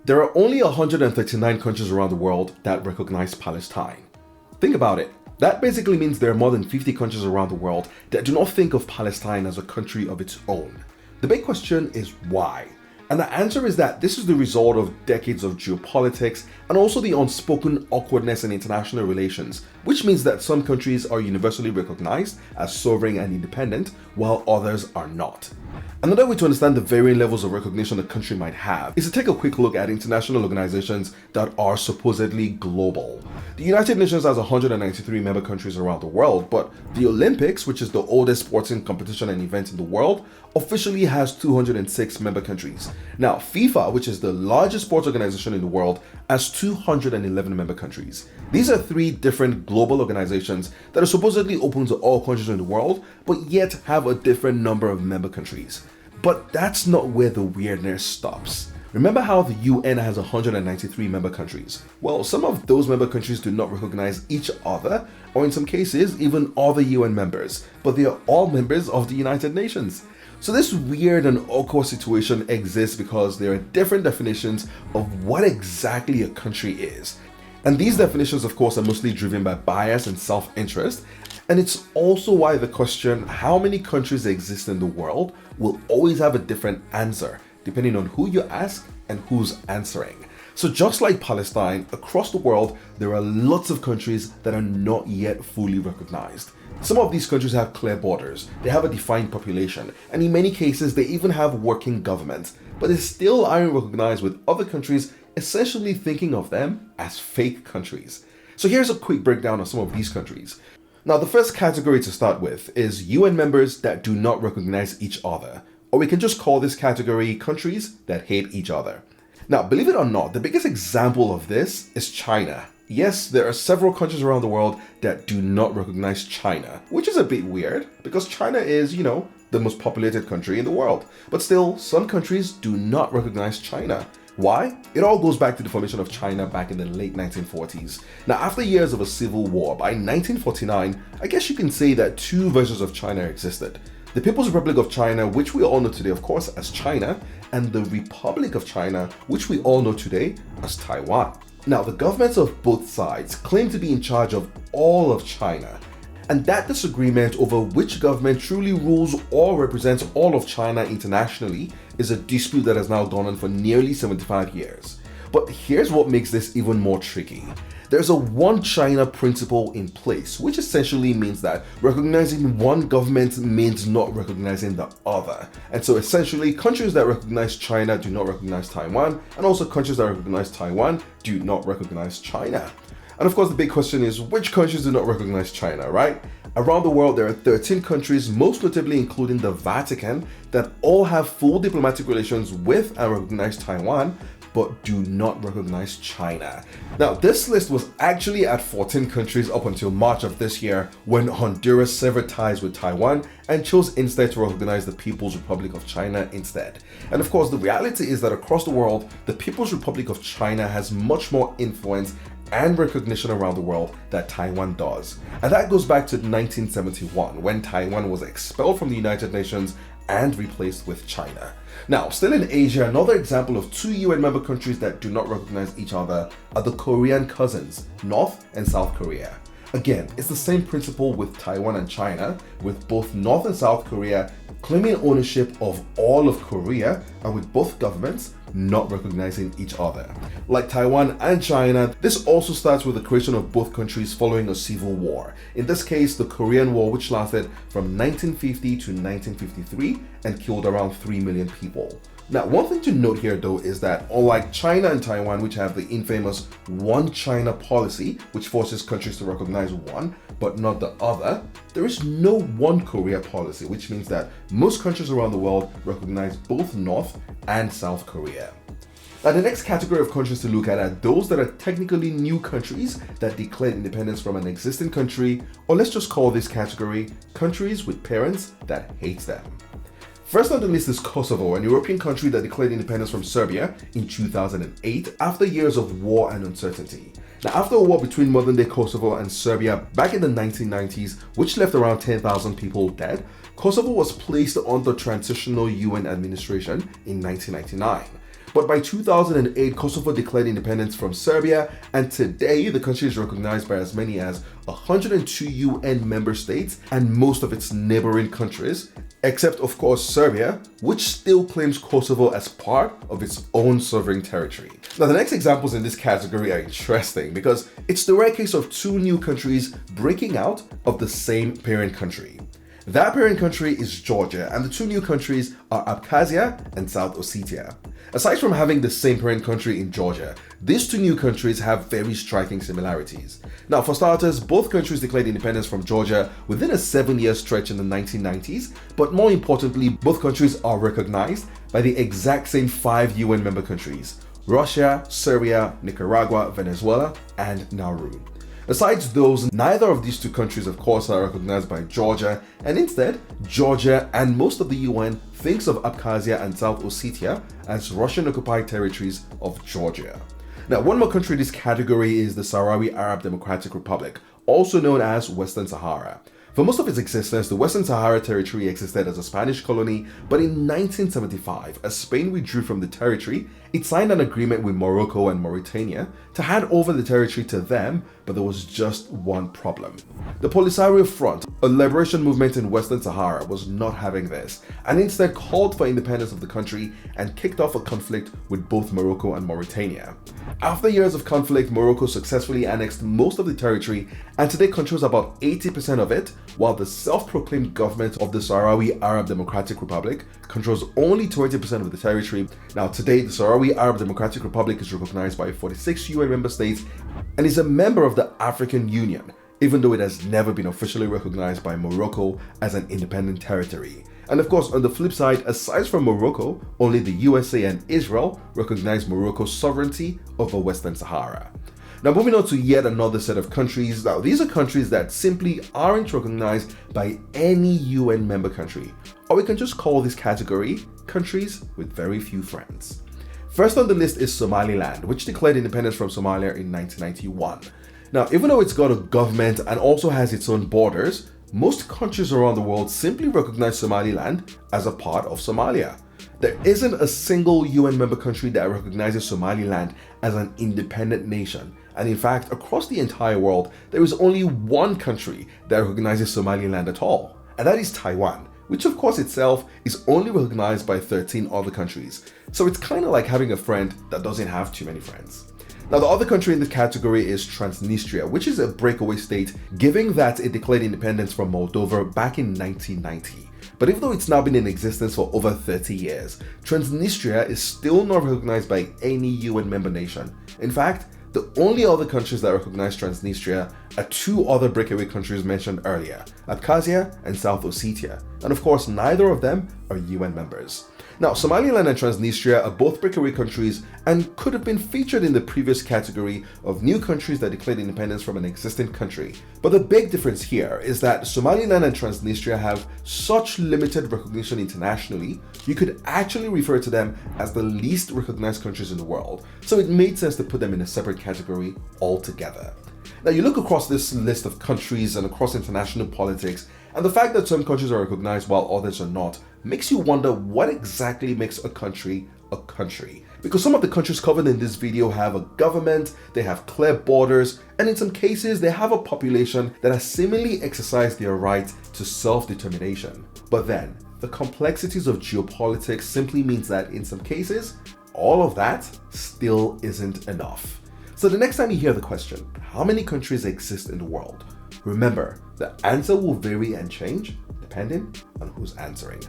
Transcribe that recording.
There are only 139 countries around the world that recognize Palestine. Think about it. That basically means there are more than 50 countries around the world that do not think of Palestine as a country of its own. The big question is why? And the answer is that this is the result of decades of geopolitics and also the unspoken awkwardness in international relations, which means that some countries are universally recognized as sovereign and independent, while others are not. Another way to understand the varying levels of recognition a country might have is to take a quick look at international organizations that are supposedly global. The United Nations has 193 member countries around the world, but the Olympics, which is the oldest sporting competition and event in the world, officially has 206 member countries. Now, FIFA, which is the largest sports organization in the world, has 211 member countries. These are three different global organizations that are supposedly open to all countries in the world, but yet have a different number of member countries. But that's not where the weirdness stops. Remember how the UN has 193 member countries? Well, some of those member countries do not recognize each other, or in some cases, even other UN members, but they are all members of the United Nations. So this weird and awkward situation exists because there are different definitions of what exactly a country is. And these definitions, of course, are mostly driven by bias and self-interest. And it's also why the question, how many countries exist in the world, will always have a different answer, depending on who you ask and who's answering. So just like Palestine, across the world, there are lots of countries that are not yet fully recognized. Some of these countries have clear borders, they have a defined population, and in many cases, they even have working governments, but they still aren't recognized, with other countries essentially thinking of them as fake countries. So here's a quick breakdown of some of these countries. Now, the first category to start with is UN members that do not recognize each other, or we can just call this category countries that hate each other. Now, believe it or not, the biggest example of this is China. Yes, there are several countries around the world that do not recognize China, which is a bit weird because China is, the most populated country in the world. But still, some countries do not recognize China. Why? It all goes back to the formation of China back in the late 1940s. Now, after years of a civil war, by 1949, I guess you can say that two versions of China existed. The People's Republic of China, which we all know today, of course, as China, and the Republic of China, which we all know today as Taiwan. Now, the governments of both sides claim to be in charge of all of China, and that disagreement over which government truly rules or represents all of China internationally is a dispute that has now gone on for nearly 75 years. But here's what makes this even more tricky. There's a one China principle in place, which essentially means that recognizing one government means not recognizing the other. And so essentially, countries that recognize China do not recognize Taiwan, and also countries that recognize Taiwan do not recognize China. And of course, the big question is, which countries do not recognize China, right? Around the world, there are 13 countries, most notably including the Vatican, that all have full diplomatic relations with and recognize Taiwan, but do not recognize China. Now, this list was actually at 14 countries up until March of this year, when Honduras severed ties with Taiwan and chose instead to recognize the People's Republic of China instead. And of course, the reality is that across the world, the People's Republic of China has much more influence and recognition around the world that Taiwan does. And that goes back to 1971, when Taiwan was expelled from the United Nations and replaced with China. Now, still in Asia, another example of two UN member countries that do not recognize each other are the Korean cousins, North and South Korea. Again, it's the same principle with Taiwan and China, with both North and South Korea claiming ownership of all of Korea, and with both governments not recognizing each other. Like Taiwan and China, this also starts with the creation of both countries following a civil war. In this case, the Korean War, which lasted from 1950 to 1953 and killed around 3 million people. Now, one thing to note here though is that unlike China and Taiwan, which have the infamous one China policy, which forces countries to recognize one but not the other, there is no one Korea policy, which means that most countries around the world recognize both North and South Korea. Now, the next category of countries to look at are those that are technically new countries that declared independence from an existing country, or let's just call this category countries with parents that hate them. First on the list is Kosovo, an European country that declared independence from Serbia in 2008 after years of war and uncertainty. Now, after a war between modern-day Kosovo and Serbia back in the 1990s, which left around 10,000 people dead, Kosovo was placed under transitional UN administration in 1999. But by 2008, Kosovo declared independence from Serbia, and today the country is recognized by as many as 102 UN member states and most of its neighboring countries, except of course Serbia, which still claims Kosovo as part of its own sovereign territory. Now the next examples in this category are interesting because it's the rare case of two new countries breaking out of the same parent country. That parent country is Georgia, and the two new countries are Abkhazia and South Ossetia. Aside from having the same parent country in Georgia, these two new countries have very striking similarities. Now, for starters, both countries declared independence from Georgia within a 7-year stretch in the 1990s, but more importantly, both countries are recognized by the exact same 5 UN member countries: Russia, Serbia, Nicaragua, Venezuela, and Nauru. Besides those, neither of these two countries, of course, are recognized by Georgia, and instead, Georgia and most of the UN thinks of Abkhazia and South Ossetia as Russian-occupied territories of Georgia. Now, one more country in this category is the Sahrawi Arab Democratic Republic, also known as Western Sahara. For most of its existence, the Western Sahara territory existed as a Spanish colony, but in 1975, as Spain withdrew from the territory, it signed an agreement with Morocco and Mauritania to hand over the territory to them, but there was just one problem. The Polisario Front, a liberation movement in Western Sahara, was not having this, and instead called for independence of the country and kicked off a conflict with both Morocco and Mauritania. After years of conflict, Morocco successfully annexed most of the territory and today controls about 80% of it, while the self-proclaimed government of the Sahrawi Arab Democratic Republic controls only 20% of the territory. Now today, the Sahrawi Arab Democratic Republic is recognized by 46 UN member states and is a member of the African Union, even though it has never been officially recognized by Morocco as an independent territory. And of course, on the flip side, aside from Morocco, only the USA and Israel recognize Morocco's sovereignty over Western Sahara. Now moving on to yet another set of countries. Now these are countries that simply aren't recognized by any UN member country, or we can just call this category countries with very few friends. First on the list is Somaliland, which declared independence from Somalia in 1991. Now, even though it's got a government and also has its own borders, most countries around the world simply recognize Somaliland as a part of Somalia. There isn't a single UN member country that recognizes Somaliland as an independent nation. And in fact, across the entire world, there is only one country that recognizes Somaliland at all, and that is Taiwan, which of course itself is only recognized by 13 other countries. So it's kind of like having a friend that doesn't have too many friends. Now, the other country in this category is Transnistria, which is a breakaway state, given that it declared independence from Moldova back in 1990. But even though it's now been in existence for over 30 years, Transnistria is still not recognized by any UN member nation. In fact, the only other countries that recognize Transnistria are 2 other breakaway countries mentioned earlier, Abkhazia and South Ossetia, and of course neither of them are UN members. Now, Somaliland and Transnistria are both breakaway countries and could have been featured in the previous category of new countries that declared independence from an existing country. But the big difference here is that Somaliland and Transnistria have such limited recognition internationally, you could actually refer to them as the least recognized countries in the world. So it made sense to put them in a separate category altogether. Now, you look across this list of countries and across international politics, and the fact that some countries are recognized while others are not makes you wonder what exactly makes a country a country. Because some of the countries covered in this video have a government, they have clear borders, and in some cases they have a population that has seemingly exercised their right to self-determination. But then, the complexities of geopolitics simply means that in some cases, all of that still isn't enough. So the next time you hear the question, how many countries exist in the world? Remember, the answer will vary and change depending on who's answering.